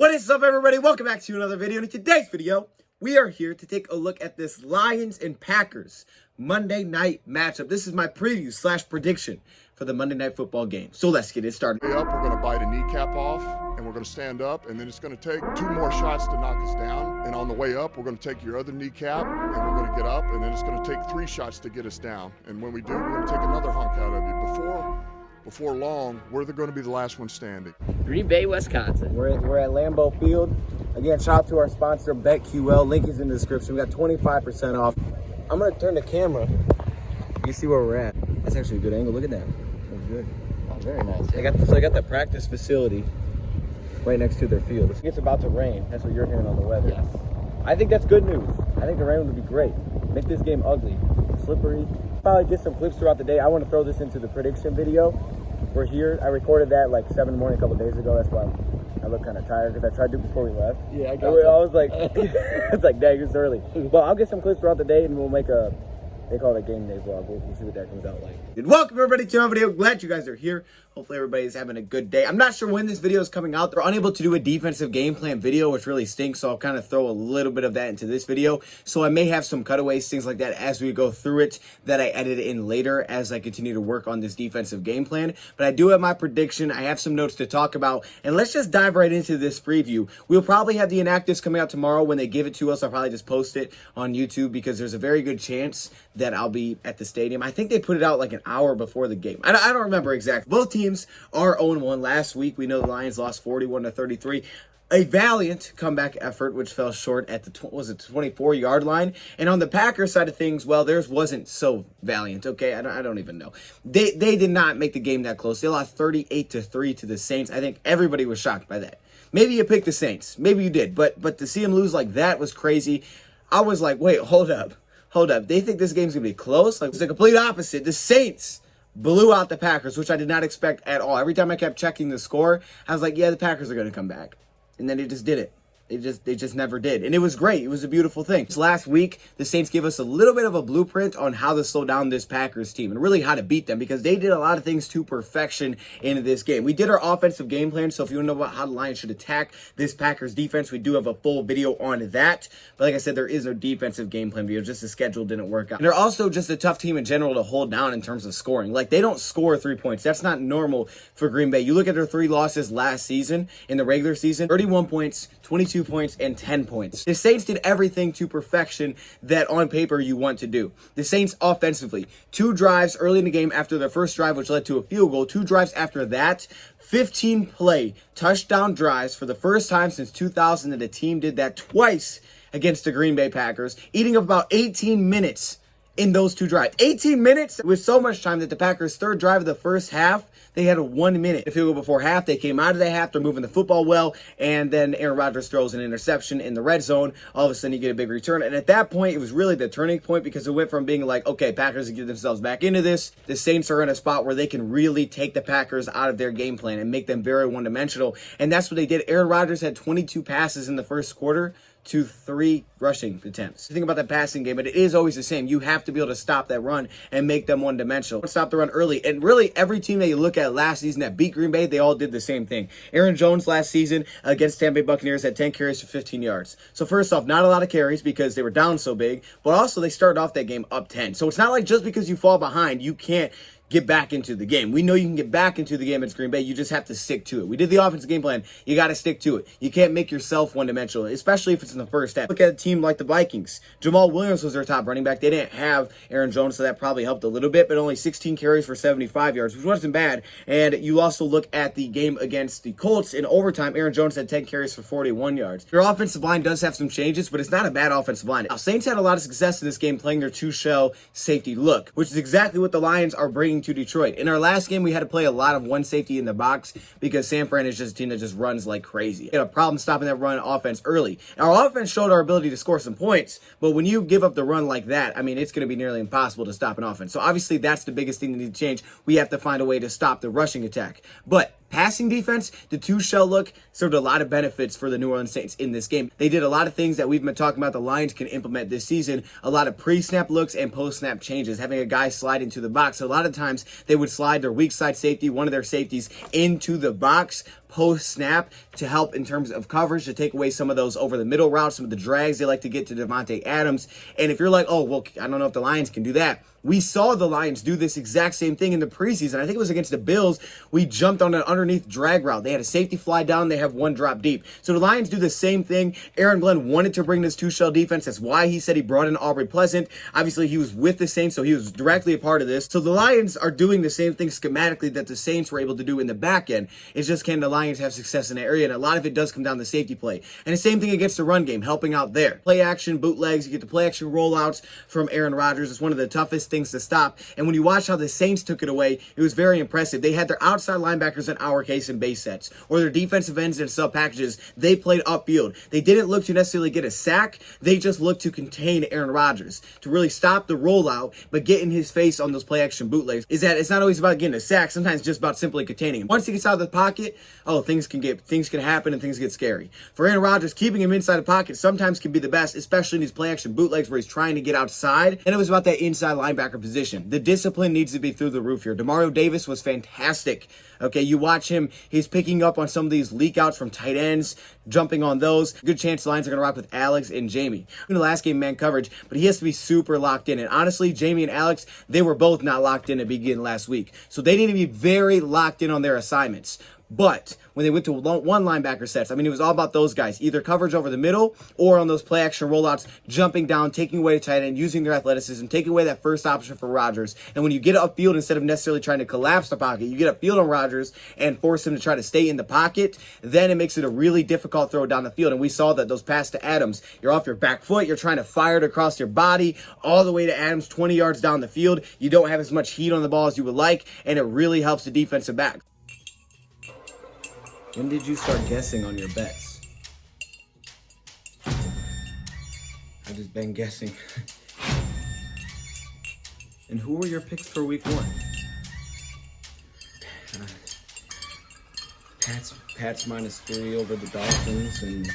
What is up, everybody? Welcome back to another video. And in today's video, we are here to take a look at this Lions and Packers Monday night matchup. This is my preview / prediction for the Monday Night Football game. So let's get it started. Up, we're going to bite a kneecap off, and we're going to stand up, and then it's going to take 2 more shots to knock us down. And on the way up, we're going to take your other kneecap, and we're going to get up, and then it's going to take 3 shots to get us down. And when we do, we're going to take another hunk out of you. Before long, we're going to be the last one standing. Green Bay, Wisconsin. We're at Lambeau Field. Again, shout out to our sponsor, BetQL. Link is in the description. We got 25% off. I'm going to turn the camera. You can see where we're at. That's actually a good angle. Look at that. That's good. Oh, very nice. They got the practice facility right next to their field. It's about to rain. That's what you're hearing on the weather. Yes. I think that's good news. I think the rain would be great. Make this game ugly, slippery. Probably get some clips throughout the day. I want to throw this into the prediction video. We're here. I recorded that like 7 in the morning a couple days ago. That's why I look kind of tired because I tried to do it before we left. Yeah, I was like, it's like, dang, it's early. But I'll get some clips throughout the day and we'll make they call it a game day vlog. We'll see what that comes out like. Welcome everybody to my video. Glad you guys are here. Hopefully everybody's having a good day. I'm not sure when this video is coming out. They're unable to do a defensive game plan video, which really stinks. So I'll kind of throw a little bit of that into this video. So I may have some cutaways, things like that as we go through it that I edit in later as I continue to work on this defensive game plan. But I do have my prediction. I have some notes to talk about. And let's just dive right into this preview. We'll probably have the inactives coming out tomorrow. When they give it to us, I'll probably just post it on YouTube because there's a very good chance that I'll be at the stadium. I think they put it out like an hour before the game. I don't remember exactly. Both teams are 0-1. Last week, we know the Lions lost 41-33. A valiant comeback effort, which fell short at the 24-yard line. And on the Packers side of things, well, theirs wasn't so valiant. Okay, I don't even know. They did not make the game that close. They lost 38-3 to the Saints. I think everybody was shocked by that. Maybe you picked the Saints. Maybe you did. But to see them lose like that was crazy. I was like, wait, hold up. They think this game's going to be close? Like, it's the complete opposite. The Saints blew out the Packers, which I did not expect at all. Every time I kept checking the score, I was like, yeah, the Packers are going to come back. And then they just did it. They just never did. And it was great. It was a beautiful thing. Last week, the Saints gave us a little bit of a blueprint on how to slow down this Packers team and really how to beat them because they did a lot of things to perfection in this game. We did our offensive game plan, so if you want to know how the Lions should attack this Packers defense, we do have a full video on that. But like I said, there is no defensive game plan video. Just the schedule didn't work out. And they're also just a tough team in general to hold down in terms of scoring. Like, they don't score 3 points. That's not normal for Green Bay. You look at their 3 losses last season in the regular season, 31 points, 22 points, and 10 points. The Saints did everything to perfection that on paper you want to do. The Saints offensively, 2 drives early in the game after their first drive, which led to a field goal. 2 drives after that, 15-play touchdown drives for the first time since 2000, and the team did that twice against the Green Bay Packers, eating up about 18 minutes in those 2 drives. 18 minutes with so much time that the Packers' third drive of the first half, they had a 1 minute to field goal before half. They came out of the half. They're moving the football well. And then Aaron Rodgers throws an interception in the red zone. All of a sudden, you get a big return. And at that point, it was really the turning point because it went from being like, okay, Packers get themselves back into this. The Saints are in a spot where they can really take the Packers out of their game plan and make them very one-dimensional. And that's what they did. Aaron Rodgers had 22 passes in the first quarter to 3 rushing attempts. Think about that passing game, but it is always the same. You have to be able to stop that run and make them one-dimensional. Stop the run early. And really, every team that you look at last season that beat Green Bay, they all did the same thing. Aaron Jones last season against Tampa Bay Buccaneers had 10 carries for 15 yards. So first off, not a lot of carries because they were down so big, but also they started off that game up 10. So it's not like just because you fall behind, you can't get back into the game. We know you can get back into the game against Green Bay. You just have to stick to it. We did the offensive game plan. You got to stick to it. You can't make yourself one-dimensional, especially if it's in the first half. Look at a team like the Vikings. Jamal Williams was their top running back. They didn't have Aaron Jones, so that probably helped a little bit, but only 16 carries for 75 yards, which wasn't bad. And you also look at the game against the Colts in overtime. Aaron Jones had 10 carries for 41 yards. Your offensive line does have some changes, but it's not a bad offensive line. Now, Saints had a lot of success in this game playing their 2-shell safety look, which is exactly what the Lions are bringing to Detroit. In our last game, we had to play a lot of one safety in the box because San Fran is just a team that just runs like crazy. We had a problem stopping that run offense early. Our offense showed our ability to score some points, but when you give up the run like that, I mean, it's going to be nearly impossible to stop an offense. So obviously, that's the biggest thing that needs to change. We have to find a way to stop the rushing attack. But passing defense, the 2-shell look served a lot of benefits for the New Orleans Saints in this game. They did a lot of things that we've been talking about the Lions can implement this season. A lot of pre-snap looks and post-snap changes, having a guy slide into the box. So a lot of times they would slide their weak side safety, one of their safeties, into the box, post-snap to help in terms of coverage, to take away some of those over the middle routes, some of the drags they like to get to Devontae Adams. And if you're like, oh, well, I don't know if the Lions can do that. We saw the Lions do this exact same thing in the preseason. I think it was against the Bills. We jumped on an underneath drag route. They had a safety fly down. They have one drop deep. So the Lions do the same thing. Aaron Glenn wanted to bring this two-shell defense. That's why he said he brought in Aubrey Pleasant. Obviously, he was with the Saints, so he was directly a part of this. So the Lions are doing the same thing schematically that the Saints were able to do in the back end. It's just, can the Lions have success in that area? And a lot of it does come down to safety play. And the same thing against the run game, helping out there. Play action, bootlegs, you get the play action rollouts from Aaron Rodgers. It's one of the toughest things to stop. And when you watch how the Saints took it away, it was very impressive. They had their outside linebackers in our case in base sets, or their defensive ends in sub packages. They played upfield. They didn't look to necessarily get a sack. They just looked to contain Aaron Rodgers, to really stop the rollout, but get in his face on those play action bootlegs. Is that it's not always about getting a sack. Sometimes it's just about simply containing him. Once he gets out of the pocket, things can happen and things get scary. For Aaron Rodgers, keeping him inside the pocket sometimes can be the best, especially in these play action bootlegs where he's trying to get outside. And it was about that inside linebacker position. The discipline needs to be through the roof here. Demario Davis was fantastic. Okay, you watch him, he's picking up on some of these leak outs from tight ends, jumping on those. Good chance the Lions are going to rock with Alex and Jamie. In the last game, man coverage, but he has to be super locked in. And honestly, Jamie and Alex, they were both not locked in at beginning last week. So they need to be very locked in on their assignments. But when they went to one linebacker sets, it was all about those guys, either coverage over the middle or on those play action rollouts, jumping down, taking away the tight end, using their athleticism, taking away that first option for Rodgers. And when you get upfield, instead of necessarily trying to collapse the pocket, you get upfield on Rodgers and force him to try to stay in the pocket, then it makes it a really difficult throw down the field. And we saw that those passes to Adams, you're off your back foot, you're trying to fire it across your body all the way to Adams, 20 yards down the field. You don't have as much heat on the ball as you would like, and it really helps the defensive back. When did you start guessing on your bets? I've just been guessing. And who were your picks for week 1? Pats -3 over the Dolphins, and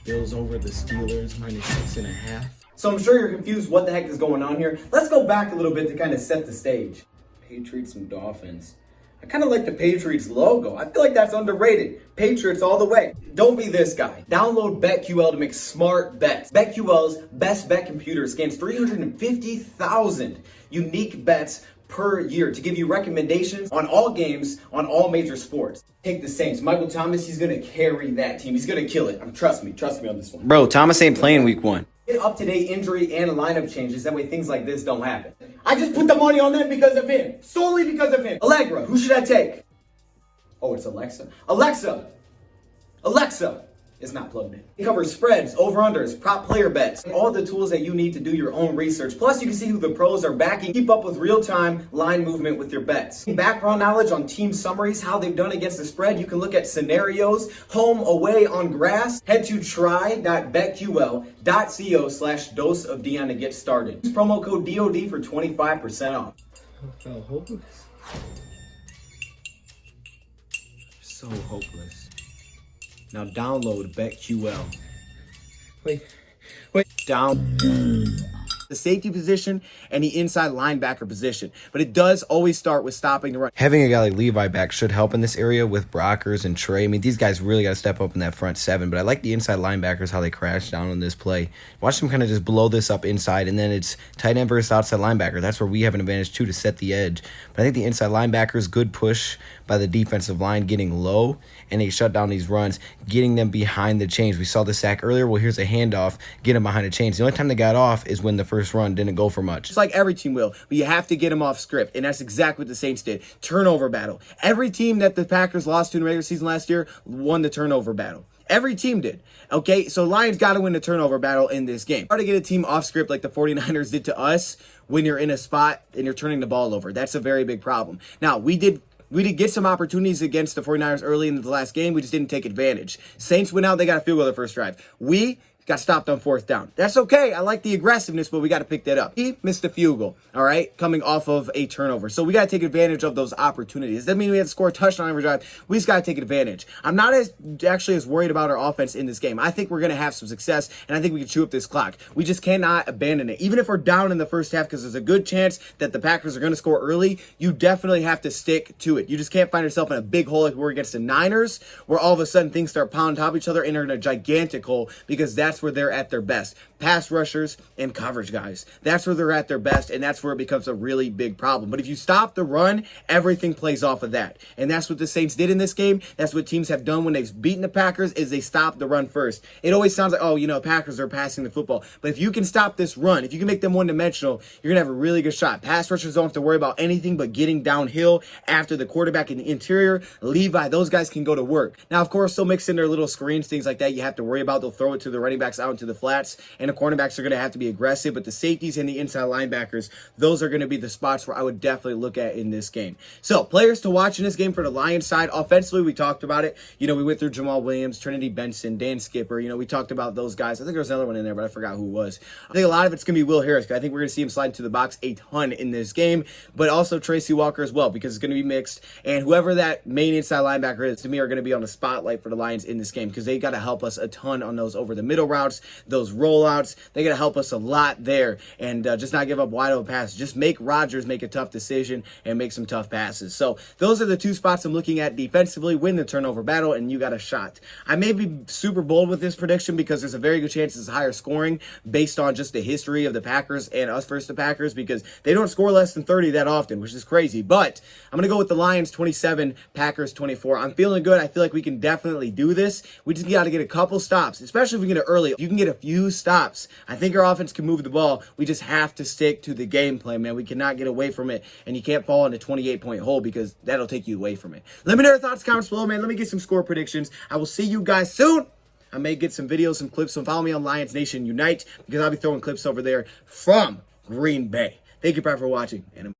Bills over the Steelers -6.5. So I'm sure you're confused what the heck is going on here. Let's go back a little bit to kind of set the stage. Patriots and Dolphins. I kind of like the Patriots logo. I feel like that's underrated. Patriots all the way. Don't be this guy. Download BetQL to make smart bets. BetQL's best bet computer scans 350,000 unique bets per year to give you recommendations on all games, on all major sports. Take the Saints. Michael Thomas, he's going to carry that team. He's going to kill it. Trust me on this one. Bro, Thomas ain't playing week 1. Get up-to-date injury and lineup changes. That way things like this don't happen. I just put the money on them because of him. Solely because of him. Allegra, who should I take? Oh, it's Alexa. Alexa is not plugged in. It covers spreads, over-unders, prop player bets, all the tools that you need to do your own research. Plus, you can see who the pros are backing. Keep up with real-time line movement with your bets. Background knowledge on team summaries, how they've done against the spread. You can look at scenarios, home, away, on grass. Head to try.betql.co/dose of Dion to get started. Use promo code DOD for 25% off. I felt hopeless. So hopeless. Now download BetQL. Wait. Down. The safety position and the inside linebacker position. But it does always start with stopping the run. Having a guy like Levi back should help in this area with Brockers and Trey. These guys really got to step up in that front 7. But I like the inside linebackers, how they crash down on this play. Watch them kind of just blow this up inside, and then it's tight end versus outside linebacker. That's where we have an advantage, too, to set the edge. But I think the inside linebackers, good push by the defensive line, getting low, and they shut down these runs, getting them behind the chains. We saw the sack earlier. Well, here's a handoff, get them behind the chains. The only time they got off is when the first run didn't go for much. It's like every team will, but you have to get them off script, and that's exactly what the Saints did. Turnover battle. Every team that the Packers lost to in the regular season last year won the turnover battle. Every team did. Okay, so Lions got to win the turnover battle in this game. Hard to get a team off script like the 49ers did to us when you're in a spot and you're turning the ball over. That's a very big problem. Now, we did get some opportunities against the 49ers early in the last game. We just didn't take advantage. Saints went out. They got a field goal the first drive. We got stopped on 4th down. That's okay. I like the aggressiveness, but we got to pick that up. He missed a field goal, all right, coming off of a turnover. So we got to take advantage of those opportunities. Doesn't mean we have to score a touchdown every drive. We just got to take advantage. I'm not actually as worried about our offense in this game. I think we're going to have some success, and I think we can chew up this clock. We just cannot abandon it. Even if we're down in the first half, because there's a good chance that the Packers are going to score early, you definitely have to stick to it. You just can't find yourself in a big hole like we're against the Niners, where all of a sudden things start pounding on top of each other and are in a gigantic hole, because that's where they're at their best. Pass rushers and coverage guys. That's where they're at their best, and that's where it becomes a really big problem. But if you stop the run, everything plays off of that. And that's what the Saints did in this game. That's what teams have done when they've beaten the Packers, is they stop the run first. It always sounds like, oh, you know, Packers are passing the football. But if you can stop this run, if you can make them one-dimensional, you're going to have a really good shot. Pass rushers don't have to worry about anything but getting downhill after the quarterback in the interior. Levi, those guys can go to work. Now, of course, they'll mix in their little screens, things like that you have to worry about. They'll throw it to the running backs out into the flats, and the cornerbacks are going to have to be aggressive, but the safeties and the inside linebackers, those are going to be the spots where I would definitely look at in this game. So, players to watch in this game for the Lions side. Offensively, we talked about it. You know, we went through Jamal Williams, Trinity Benson, Dan Skipper. You know, we talked about those guys. I think there was another one in there, but I forgot who it was. I think a lot of it's going to be Will Harris. I think we're going to see him slide into the box a ton in this game, but also Tracy Walker as well, because it's going to be mixed. And whoever that main inside linebacker is, to me, are going to be on the spotlight for the Lions in this game, because they got to help us a ton on those over the middle routes, those rollouts. They got to help us a lot there, and just not give up wide open passes. Just make Rodgers make a tough decision and make some tough passes. So those are the two spots I'm looking at defensively. Win the turnover battle, and you got a shot. I may be super bold with this prediction, because there's a very good chance it's higher scoring based on just the history of the Packers and us versus the Packers, because they don't score less than 30 that often, which is crazy. But I'm going to go with the Lions 27, Packers 24. I'm feeling good. I feel like we can definitely do this. We just got to get a couple stops, especially if we get it early. If you can get a few stops, I think our offense can move the ball. We just have to stick to the game plan, man. We cannot get away from it, and you can't fall in a 28-point hole, because that'll take you away from it. Let me know your thoughts, comments below, man. Let me get some score predictions. I will see you guys soon. I may get some videos, some clips, so follow me on Lions Nation Unite, because I'll be throwing clips over there from Green Bay. Thank you, Brad, for watching. And